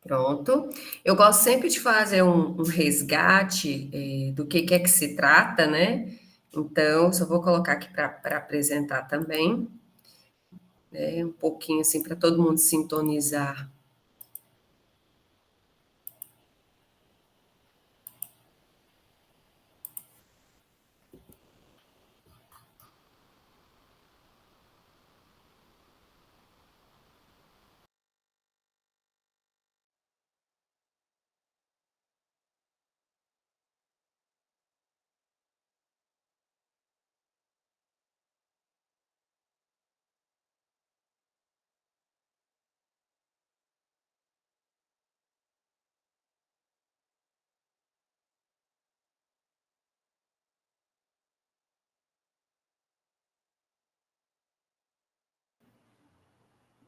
Pronto. Eu gosto sempre de fazer um resgate do que é que se trata, né? Então, só vou colocar aqui para apresentar também, né? Um pouquinho assim para todo mundo sintonizar.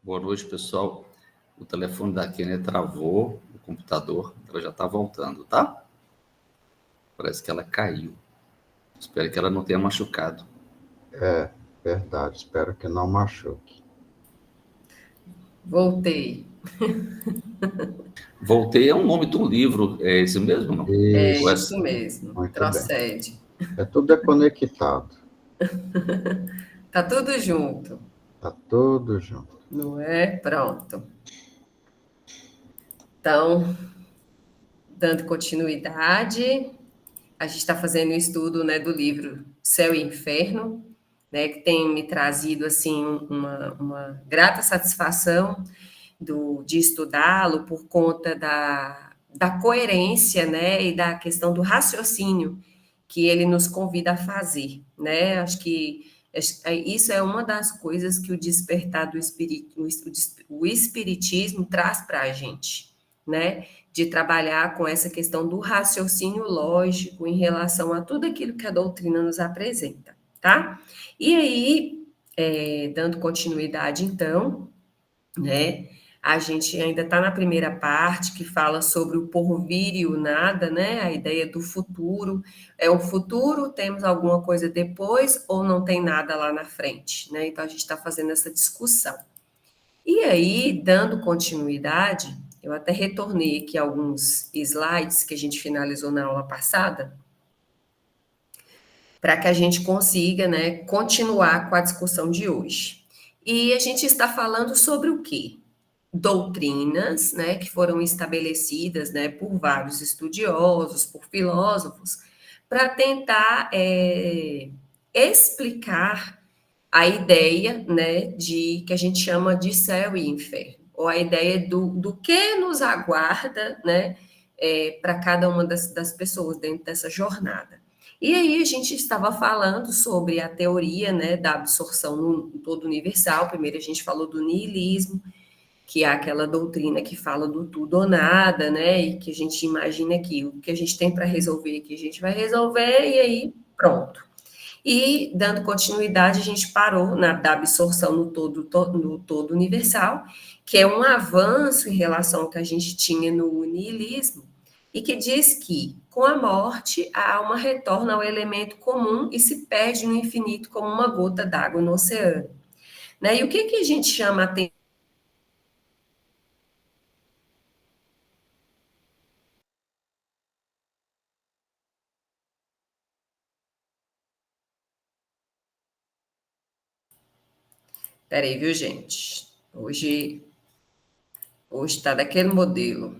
Boa noite, pessoal. O telefone da Kênia travou, o computador, ela já está voltando, tá? Parece que ela caiu. Espero que ela não tenha machucado. É, verdade. Espero que não machuque. Voltei. Voltei é o nome de um livro, é esse mesmo, não? É Ou isso Isso, mesmo. muito bem. Procede. Tudo é conectado. Tá tudo junto, Tá tudo junto. não é? Pronto. Então, dando continuidade, a gente está fazendo um estudo, né, do livro Céu e Inferno, né, que tem me trazido assim uma grata satisfação de estudá-lo por conta da coerência, né, e da questão do raciocínio que ele nos convida a fazer, né? Acho que isso é uma das coisas que o despertar do espírito, o espiritismo traz para a gente, né? De trabalhar com essa questão do raciocínio lógico em relação a tudo aquilo que a doutrina nos apresenta, tá? E aí, dando continuidade, então, né? A gente ainda está na primeira parte que fala sobre o porvir e o nada, né? A ideia do futuro. É o futuro, temos alguma coisa depois ou não tem nada lá na frente, né? Então a gente está fazendo essa discussão. E aí, dando continuidade, eu até retornei aqui alguns slides que a gente finalizou na aula passada, para que a gente consiga, né, continuar com a discussão de hoje. E a gente está falando sobre o quê? Doutrinas, né, que foram estabelecidas, né, por vários estudiosos, por filósofos, para tentar explicar a ideia, né, de que a gente chama de céu e inferno, ou a ideia do que nos aguarda, né, para cada uma das pessoas dentro dessa jornada. E aí a gente estava falando sobre a teoria, né, da absorção no todo universal. Primeiro a gente falou do niilismo, que é aquela doutrina que fala do tudo ou nada, né? E que a gente imagina que o que a gente tem para resolver aqui, a gente vai resolver, e aí pronto. E, dando continuidade, a gente parou da absorção no todo universal, que é um avanço em relação ao que a gente tinha no niilismo, e que diz que, com a morte, a alma retorna ao elemento comum e se perde no infinito como uma gota d'água no oceano. Né? E o que a gente chama a atenção? Peraí, viu, gente? Hoje está daquele modelo.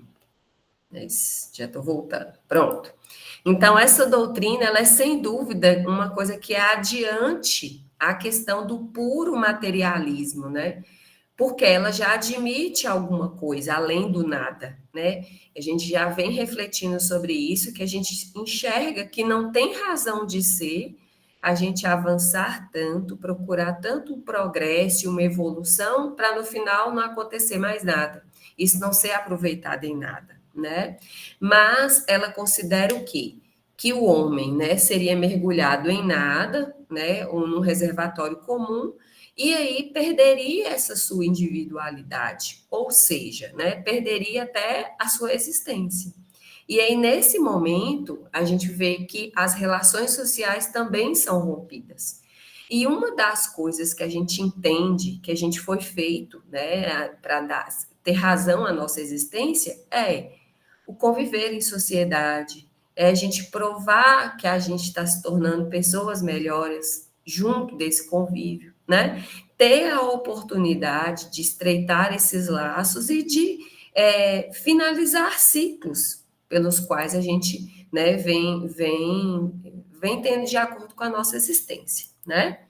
Mas já estou voltando. Pronto. Então, essa doutrina, ela é sem dúvida uma coisa que é adiante a questão do puro materialismo, né? Porque ela já admite alguma coisa além do nada, né? A gente já vem refletindo sobre isso, que a gente enxerga que não tem razão de ser a gente avançar tanto, procurar tanto um progresso e uma evolução, para no final não acontecer mais nada. Isso não ser aproveitado em nada, né? Mas ela considera o quê? Que o homem, né, seria mergulhado em nada, né, ou num reservatório comum, e aí perderia essa sua individualidade, ou seja, né, perderia até a sua existência. E aí, nesse momento, a gente vê que as relações sociais também são rompidas. E uma das coisas que a gente entende, que a gente foi feito, né, para dar, ter razão a nossa existência? É o conviver em sociedade, é a gente provar que a gente está se tornando pessoas melhores junto desse convívio, né? Ter a oportunidade de estreitar esses laços e de finalizar ciclos pelos quais a gente, né, vem tendo de acordo com a nossa existência, né?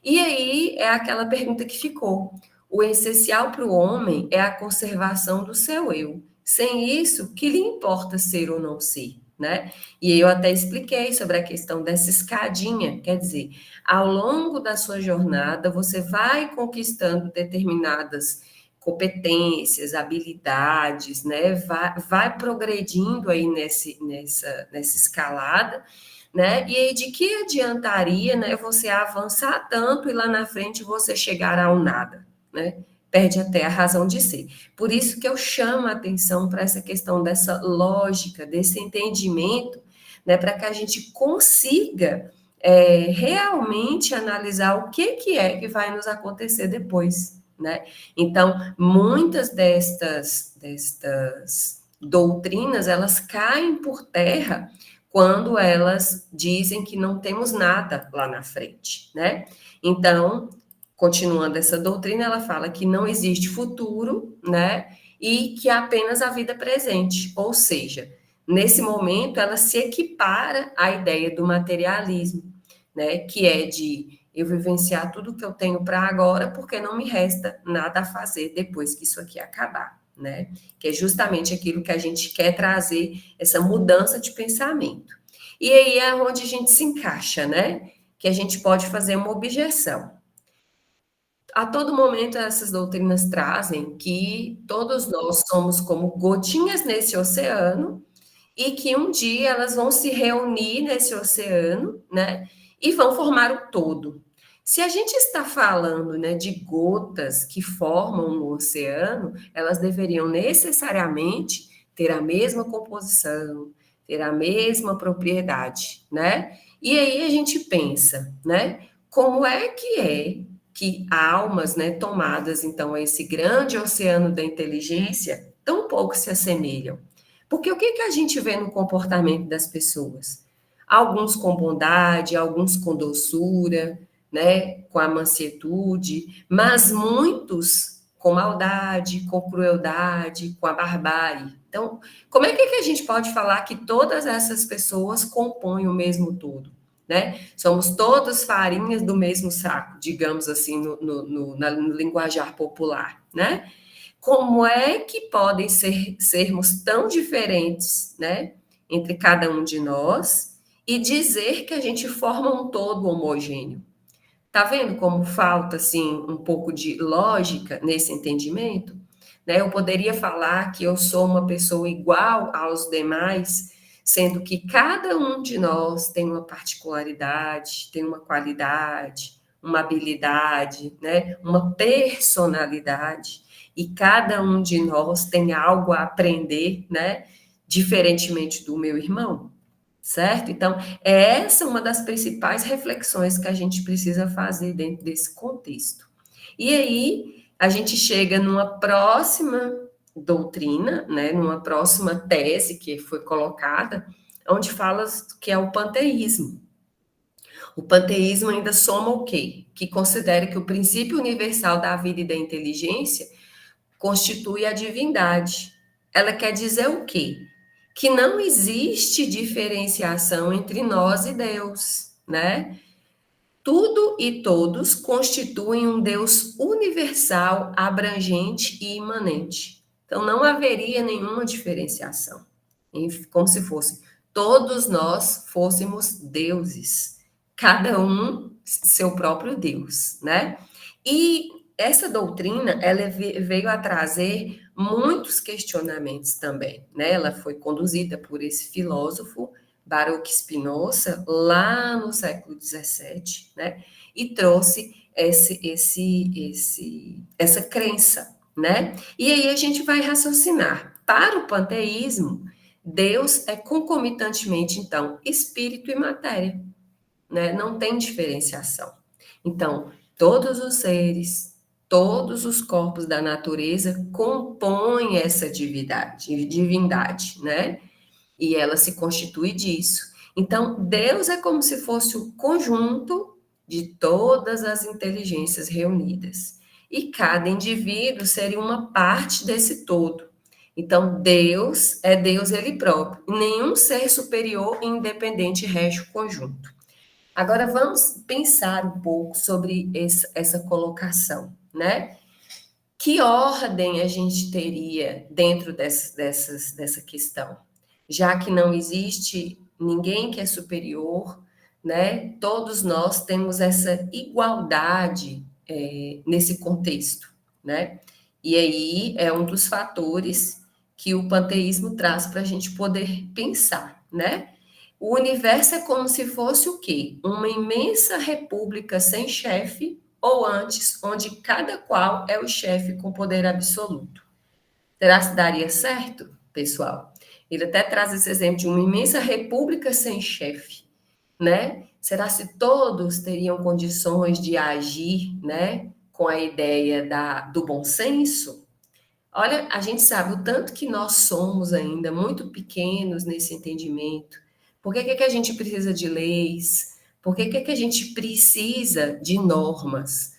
E aí é aquela pergunta que ficou. O essencial para o homem é a conservação do seu eu. Sem isso, que lhe importa ser ou não ser, né? E eu até expliquei sobre a questão dessa escadinha, quer dizer, ao longo da sua jornada, você vai conquistando determinadas competências, habilidades, né? Vai progredindo aí nessa escalada, né? E aí, de que adiantaria, né, você avançar tanto e lá na frente você chegar ao nada, né? Perde até a razão de ser. Por isso que eu chamo a atenção para essa questão dessa lógica, desse entendimento, né, para que a gente consiga realmente analisar o que é que vai nos acontecer depois, né? Então, muitas destas doutrinas, elas caem por terra quando elas dizem que não temos nada lá na frente, né? Então, continuando essa doutrina, ela fala que não existe futuro, né? E que há apenas a vida presente, ou seja, nesse momento ela se equipara à ideia do materialismo, né? Que é de eu vivenciar tudo que eu tenho para agora, porque não me resta nada a fazer depois que isso aqui acabar, né? Que é justamente aquilo que a gente quer trazer, essa mudança de pensamento. E aí é onde a gente se encaixa, né? Que a gente pode fazer uma objeção. A todo momento essas doutrinas trazem que todos nós somos como gotinhas nesse oceano e que um dia elas vão se reunir nesse oceano, né? E vão formar o todo. Se a gente está falando, né, de gotas que formam o oceano, elas deveriam necessariamente ter a mesma composição, ter a mesma propriedade, né? E aí a gente pensa, né? Como é que almas, né, tomadas então a esse grande oceano da inteligência, tão pouco se assemelham? Porque o que a gente vê no comportamento das pessoas? Alguns com bondade, alguns com doçura, né, com a mansietude, mas muitos com maldade, com crueldade, com a barbárie. Então, como é que a gente pode falar que todas essas pessoas compõem o mesmo todo? Né? Somos todos farinhas do mesmo saco, digamos assim, no linguajar popular, né? Como é que podem sermos tão diferentes, né, entre cada um de nós e dizer que a gente forma um todo homogêneo? Tá vendo como falta, assim, um pouco de lógica nesse entendimento? Né? Eu poderia falar que eu sou uma pessoa igual aos demais, sendo que cada um de nós tem uma particularidade, tem uma qualidade, uma habilidade, né? Uma personalidade, e cada um de nós tem algo a aprender, né? Diferentemente do meu irmão. Certo? Então, essa é uma das principais reflexões que a gente precisa fazer dentro desse contexto. E aí, a gente chega numa próxima doutrina, né, numa próxima tese que foi colocada, onde fala que é o panteísmo. O panteísmo ainda soma o quê? Que considera que o princípio universal da vida e da inteligência constitui a divindade. Ela quer dizer o quê? Que não existe diferenciação entre nós e Deus, né? Tudo e todos constituem um Deus universal, abrangente e imanente. Então, não haveria nenhuma diferenciação, como se fosse todos nós fôssemos deuses, cada um seu próprio Deus, né? E essa doutrina, ela veio a trazer muitos questionamentos também, né? Ela foi conduzida por esse filósofo Baruch Spinoza, lá no século XVII, né? E trouxe essa crença, né? E aí a gente vai raciocinar. Para o panteísmo, Deus é concomitantemente, então, espírito e matéria, né? Não tem diferenciação. Então, todos os seres, Todos os corpos da natureza compõem essa divindade, né? E ela se constitui disso. Então, Deus é como se fosse o conjunto de todas as inteligências reunidas. E cada indivíduo seria uma parte desse todo. Então, Deus é Deus ele próprio. Nenhum ser superior e independente rege o conjunto. Agora, vamos pensar um pouco sobre essa colocação, né? Que ordem a gente teria dentro dessa questão? Já que não existe ninguém que é superior, né? Todos nós temos essa igualdade nesse contexto, né? E aí é um dos fatores que o panteísmo traz para a gente poder pensar, né? O universo é como se fosse o quê? Uma imensa república sem chefe, ou antes, onde cada qual é o chefe com poder absoluto. Será que daria certo, pessoal? Ele até traz esse exemplo de uma imensa república sem chefe, né? Será se todos teriam condições de agir, né, com a ideia do bom senso? Olha, a gente sabe o tanto que nós somos ainda muito pequenos nesse entendimento. Por que a gente precisa de leis? Por que a gente precisa de normas?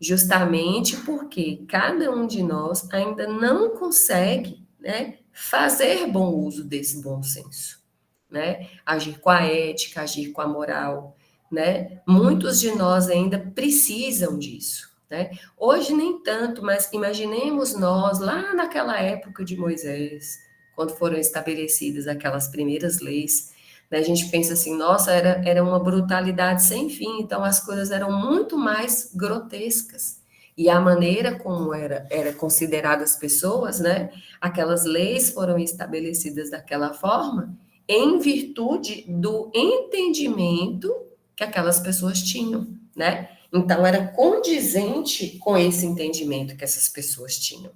Justamente porque cada um de nós ainda não consegue, né, fazer bom uso desse bom senso, né? Agir com a ética, agir com a moral, né? Muitos de nós ainda precisam disso, né? Hoje nem tanto, mas imaginemos nós lá naquela época de Moisés, quando foram estabelecidas aquelas primeiras leis, né? A gente pensa assim, nossa, era uma brutalidade sem fim, então as coisas eram muito mais grotescas. E a maneira como era consideradas as pessoas, né? Aquelas leis foram estabelecidas daquela forma em virtude do entendimento que aquelas pessoas tinham, né? Então, era condizente com esse entendimento que essas pessoas tinham.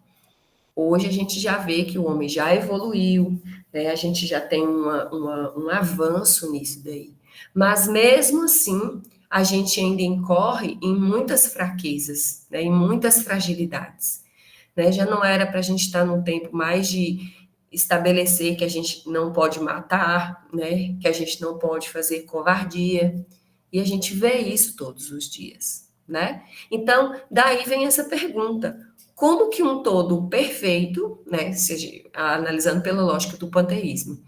Hoje a gente já vê que o homem já evoluiu, né? A gente já tem um avanço nisso daí. Mas mesmo assim, a gente ainda incorre em muitas fraquezas, né? Em muitas fragilidades, né? Já não era para a gente estar num tempo mais de estabelecer que a gente não pode matar, né? Que a gente não pode fazer covardia. E a gente vê isso todos os dias, né? Então, daí vem essa pergunta: como que um todo perfeito, né, seja, analisando pela lógica do panteísmo,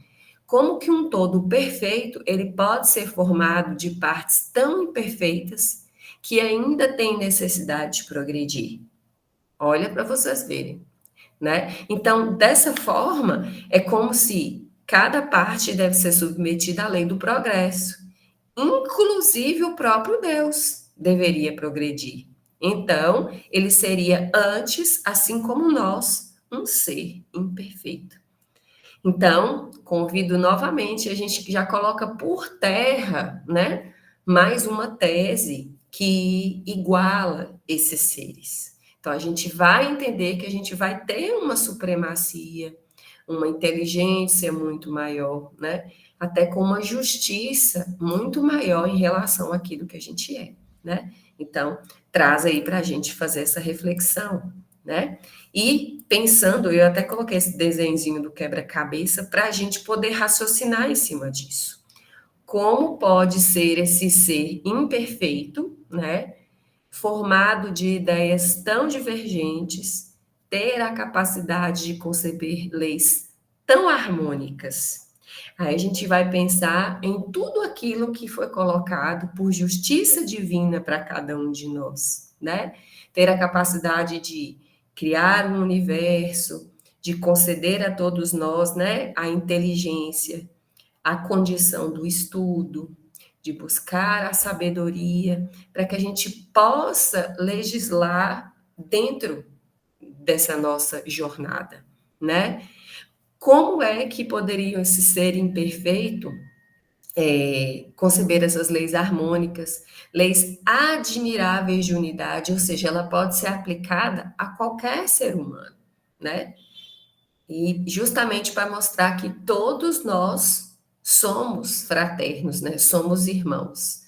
como que um todo perfeito ele pode ser formado de partes tão imperfeitas que ainda tem necessidade de progredir? Olha para vocês verem, né? Então, dessa forma, é como se cada parte deve ser submetida à lei do progresso. Inclusive o próprio Deus deveria progredir. Então, ele seria antes, assim como nós, um ser imperfeito. Então, convido novamente, a gente já coloca por terra, né, mais uma tese que iguala esses seres. Então, a gente vai entender que a gente vai ter uma supremacia, uma inteligência muito maior, né? Até com uma justiça muito maior em relação àquilo que a gente é, né? Então, traz aí para a gente fazer essa reflexão, né? E pensando, eu até coloquei esse desenhozinho do quebra-cabeça para a gente poder raciocinar em cima disso. Como pode ser esse ser imperfeito, né? Formado de ideias tão divergentes, ter a capacidade de conceber leis tão harmônicas. Aí a gente vai pensar em tudo aquilo que foi colocado por justiça divina para cada um de nós, né? Ter a capacidade de criar um universo, de conceder a todos nós, né, a inteligência, a condição do estudo, de buscar a sabedoria, para que a gente possa legislar dentro dessa nossa jornada, né? Como é que poderia esse ser imperfeito conceber essas leis harmônicas, leis admiráveis de unidade, ou seja, ela pode ser aplicada a qualquer ser humano, né? E justamente para mostrar que todos nós somos fraternos, né? Somos irmãos,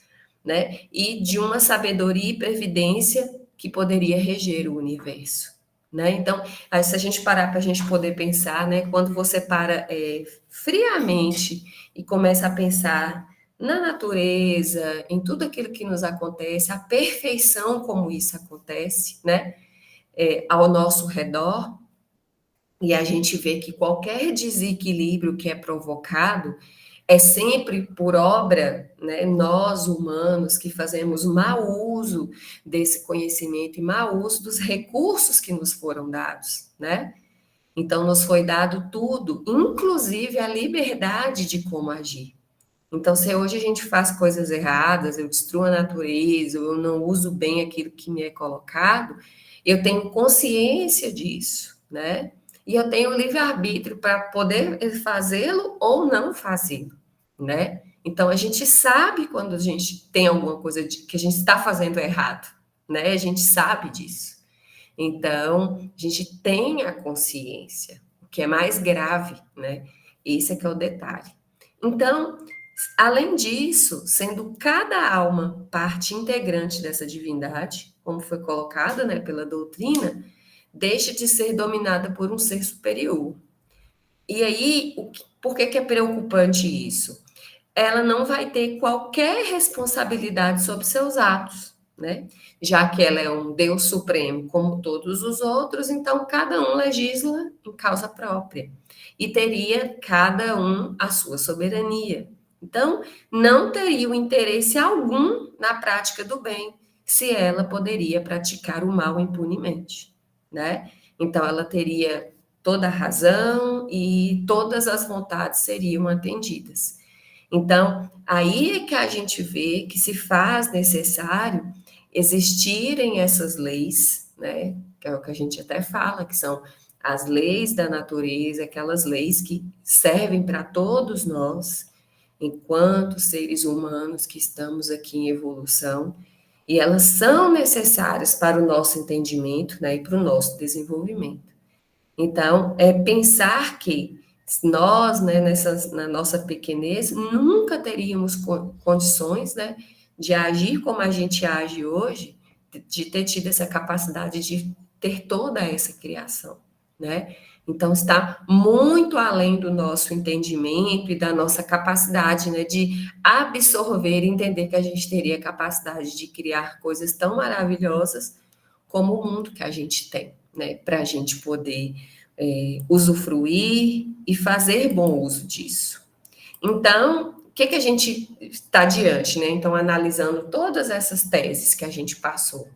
né? E de uma sabedoria e previdência que poderia reger o universo, né? Então, aí, se a gente parar para a gente poder pensar, né, quando você para friamente e começa a pensar na natureza, em tudo aquilo que nos acontece, a perfeição como isso acontece, né, ao nosso redor, e a gente vê que qualquer desequilíbrio que é provocado é sempre por obra, né, nós humanos que fazemos mau uso desse conhecimento e mau uso dos recursos que nos foram dados, né? Então, nos foi dado tudo, inclusive a liberdade de como agir. Então, se hoje a gente faz coisas erradas, eu destruo a natureza, eu não uso bem aquilo que me é colocado, eu tenho consciência disso, né? E eu tenho livre-arbítrio para poder fazê-lo ou não fazê-lo, né? Então, a gente sabe quando a gente tem alguma coisa que a gente está fazendo errado, né? A gente sabe disso. Então, a gente tem a consciência, o que é mais grave, né? Esse é que é o detalhe. Então, além disso, sendo cada alma parte integrante dessa divindade, como foi colocado, né, pela doutrina, deixa de ser dominada por um ser superior. E aí, por que é preocupante isso? Ela não vai ter qualquer responsabilidade sobre seus atos, né? Já que ela é um Deus supremo, como todos os outros, então cada um legisla em causa própria. E teria cada um a sua soberania. Então, não teria o interesse algum na prática do bem, se ela poderia praticar o mal impunemente, né? Então, ela teria toda a razão e todas as vontades seriam atendidas. Então, aí é que a gente vê que se faz necessário existirem essas leis, né? Que é o que a gente até fala, que são as leis da natureza, aquelas leis que servem para todos nós, enquanto seres humanos que estamos aqui em evolução, e elas são necessárias para o nosso entendimento, né, e para o nosso desenvolvimento. Então, é pensar que nós, né, na nossa pequenez, nunca teríamos condições, né, de agir como a gente age hoje, de ter tido essa capacidade de ter toda essa criação, né? Então, está muito além do nosso entendimento e da nossa capacidade, né, de absorver e entender que a gente teria capacidade de criar coisas tão maravilhosas como o mundo que a gente tem, né, para a gente poder usufruir e fazer bom uso disso. Então, o que a gente está diante, né? Então, analisando todas essas teses que a gente passou,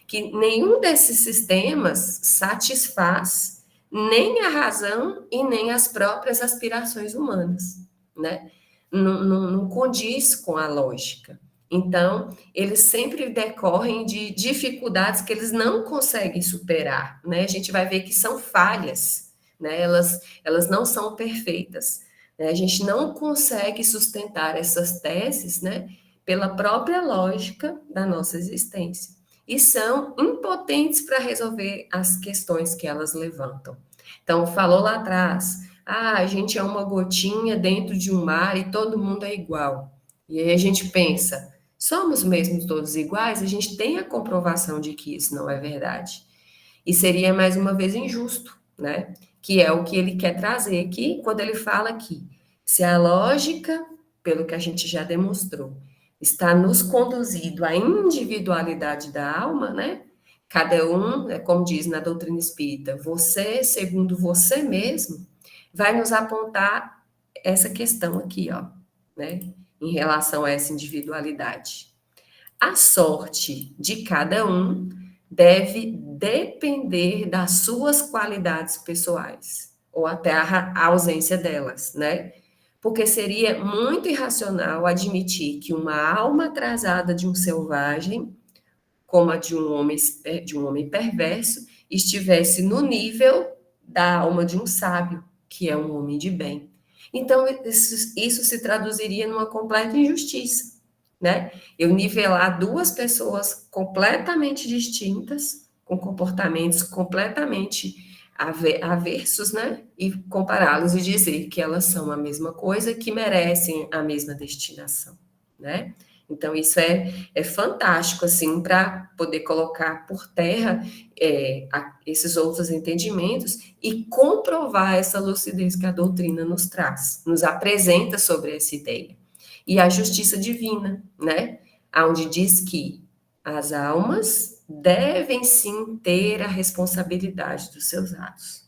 que nenhum desses sistemas satisfaz nem a razão e nem as próprias aspirações humanas, né? Não condiz com a lógica. Então, eles sempre decorrem de dificuldades que eles não conseguem superar, né? A gente vai ver que são falhas, né? Elas não são perfeitas, né? A gente não consegue sustentar essas teses, né? Pela própria lógica da nossa existência. E são impotentes para resolver as questões que elas levantam. Então, falou lá atrás, a gente é uma gotinha dentro de um mar e todo mundo é igual. E aí a gente pensa, somos mesmo todos iguais? A gente tem a comprovação de que isso não é verdade. E seria, mais uma vez, injusto, né? Que é o que ele quer trazer aqui, quando ele fala aqui. Se a lógica, pelo que a gente já demonstrou, está nos conduzindo à individualidade da alma, né? Cada um, como diz na doutrina espírita, você, segundo você mesmo, vai nos apontar essa questão aqui, ó, né? Em relação a essa individualidade. A sorte de cada um deve depender das suas qualidades pessoais, ou até a ausência delas, né? Porque seria muito irracional admitir que uma alma atrasada de um selvagem, como a de um homem perverso, estivesse no nível da alma de um sábio, que é um homem de bem. Então, isso se traduziria numa completa injustiça, né? Eu nivelar duas pessoas completamente distintas, com comportamentos completamente aversos, né? E compará-los e dizer que elas são a mesma coisa, que merecem a mesma destinação, né? Então, isso é fantástico, assim, para poder colocar por terra esses outros entendimentos e comprovar essa lucidez que a doutrina nos traz, nos apresenta sobre essa ideia. E a justiça divina, né? Onde diz que as almas devem sim ter a responsabilidade dos seus atos.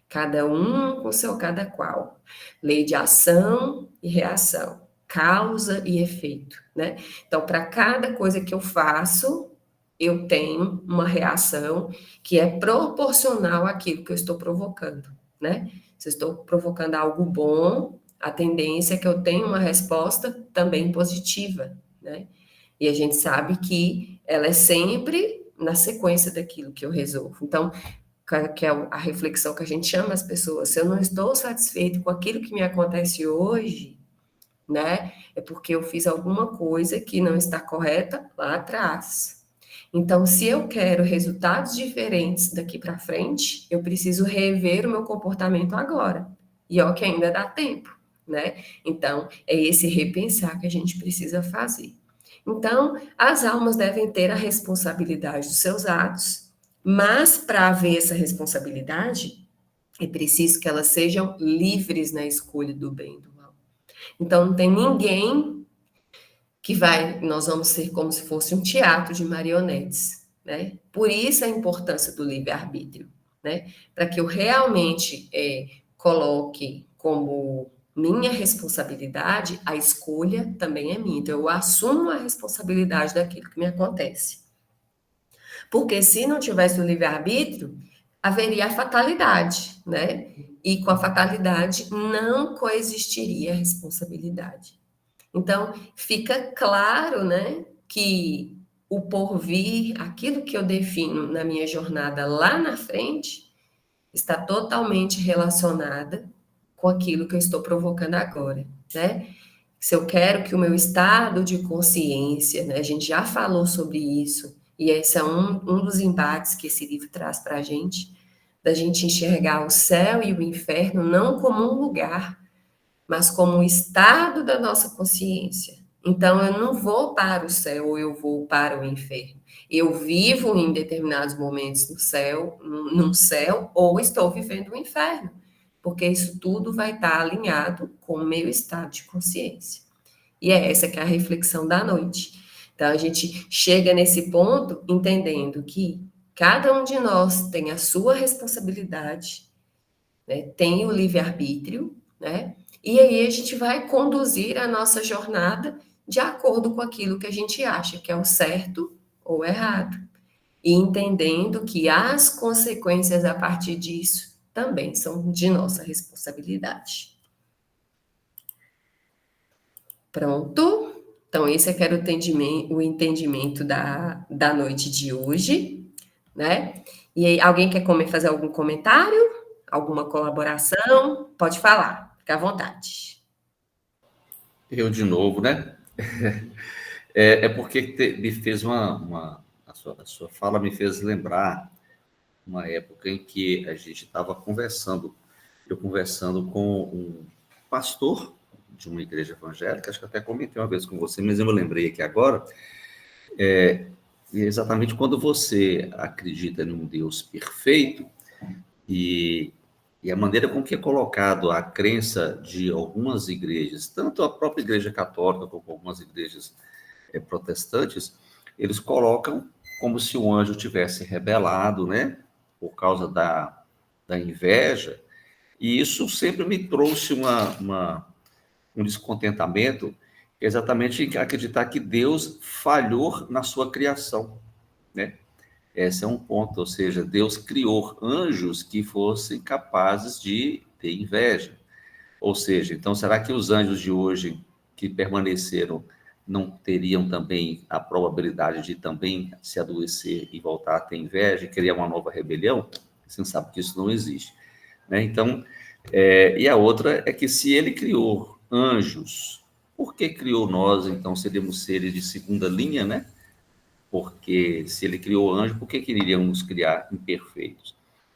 Cada um com seu cada qual. Lei de ação e reação, causa e efeito, né? Então, para cada coisa que eu faço, eu tenho uma reação que é proporcional àquilo que eu estou provocando, né? Se eu estou provocando algo bom, a tendência é que eu tenha uma resposta também positiva, né? E a gente sabe que ela é sempre na sequência daquilo que eu resolvo. Então, que é a reflexão que a gente chama as pessoas, se eu não estou satisfeito com aquilo que me acontece hoje, né, é porque eu fiz alguma coisa que não está correta lá atrás. Então, se eu quero resultados diferentes daqui para frente, eu preciso rever o meu comportamento agora. E ó, que ainda dá tempo, né? Então, é esse repensar que a gente precisa fazer. Então, as almas devem ter a responsabilidade dos seus atos, mas para haver essa responsabilidade, é preciso que elas sejam livres na escolha do bem e do mal. Então, não tem ninguém que nós vamos ser como se fosse um teatro de marionetes, né? Por isso a importância do livre-arbítrio, né? Para que eu realmente coloque como minha responsabilidade, a escolha também é minha. Então, eu assumo a responsabilidade daquilo que me acontece. Porque se não tivesse o livre-arbítrio, haveria a fatalidade, né? E com a fatalidade não coexistiria a responsabilidade. Então, fica claro, né, que o porvir, aquilo que eu defino na minha jornada lá na frente, está totalmente relacionada com aquilo que eu estou provocando agora, né? Se eu quero que o meu estado de consciência, né, a gente já falou sobre isso, e esse é um dos embates que esse livro traz para a gente, da gente enxergar o céu e o inferno não como um lugar, mas como um estado da nossa consciência. Então, eu não vou para o céu ou eu vou para o inferno. Eu vivo em determinados momentos no céu, num céu, ou estou vivendo o inferno, porque isso tudo vai estar alinhado com o meu estado de consciência. E é essa que é a reflexão da noite. Então, a gente chega nesse ponto entendendo que cada um de nós tem a sua responsabilidade, né? Tem o livre-arbítrio, né? E aí a gente vai conduzir a nossa jornada de acordo com aquilo que a gente acha que é o certo ou errado. E entendendo que as consequências a partir disso também são de nossa responsabilidade. Pronto? Então, esse é que era o entendimento da noite de hoje, né? E aí, alguém quer fazer algum comentário? Alguma colaboração? Pode falar, fica à vontade. Eu de novo, né? Porque me fez a sua fala me fez lembrar uma época em que a gente estava eu conversando com um pastor de uma igreja evangélica, acho que até comentei uma vez com você, mas eu me lembrei aqui agora, e exatamente quando você acredita num Deus perfeito, e a maneira com que é colocado a crença de algumas igrejas, tanto a própria igreja católica como algumas igrejas protestantes, eles colocam como se o anjo tivesse rebelado, né, por causa da inveja, e isso sempre me trouxe um descontentamento, exatamente em acreditar que Deus falhou na sua criação, né? Esse é um ponto, ou seja, Deus criou anjos que fossem capazes de ter inveja. Ou seja, então será que os anjos de hoje que permaneceram não teriam também a probabilidade de também se adoecer e voltar a ter inveja e criar uma nova rebelião? Você sabe que isso não existe, né? Então, e a outra é que se ele criou anjos, por que criou nós, então, seríamos seres de segunda linha, né? Porque se ele criou anjo, por que iríamos criar imperfeitos?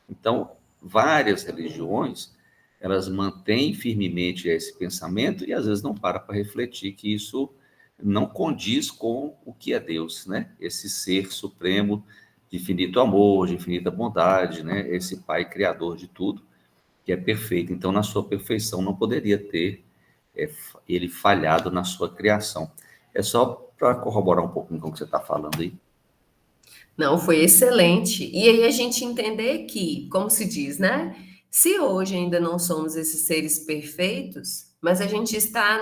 Então, várias religiões, elas mantêm firmemente esse pensamento e às vezes não param para refletir que isso não condiz com o que é Deus, né? Esse ser supremo de infinito amor, de infinita bondade, né? Esse Pai criador de tudo, que é perfeito. Então, na sua perfeição, não poderia ter ele falhado na sua criação. É só para corroborar um pouquinho com o que você está falando aí. Não, foi excelente. E aí a gente entender que, como se diz, né? Se hoje ainda não somos esses seres perfeitos, mas a gente está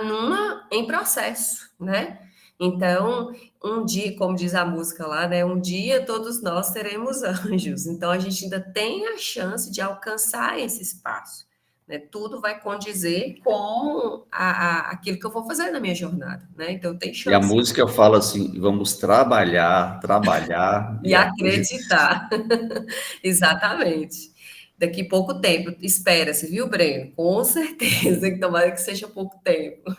em processo, né? Então, um dia, como diz a música lá, né? Um dia todos nós seremos anjos. Então, a gente ainda tem a chance de alcançar esse espaço, né? Tudo vai condizer com aquilo que eu vou fazer na minha jornada, né? Então, tem E a chance. música fala assim, vamos trabalhar, trabalhar E e acreditar. acreditar. Exatamente. Daqui pouco tempo, espera-se, viu, Breno? Com certeza, que tomara que seja pouco tempo.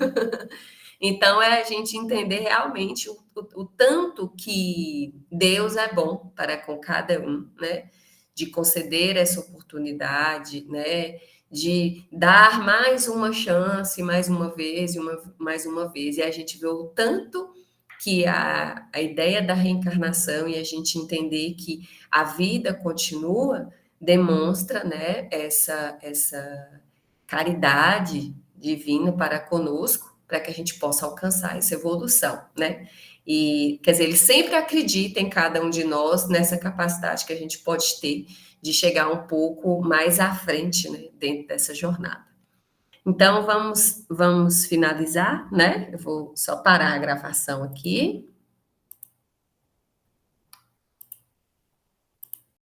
Então, é a gente entender realmente o tanto que Deus é bom para com cada um, né? De conceder essa oportunidade, né? De dar mais uma chance, mais uma vez, mais uma vez. E a gente vê o tanto que a ideia da reencarnação e a gente entender que a vida continua demonstra, né, essa caridade divina para conosco, para que a gente possa alcançar essa evolução, né? E, quer dizer, ele sempre acredita em cada um de nós nessa capacidade que a gente pode ter de chegar um pouco mais à frente, né, dentro dessa jornada. Então, vamos finalizar, né? Eu vou só parar a gravação aqui.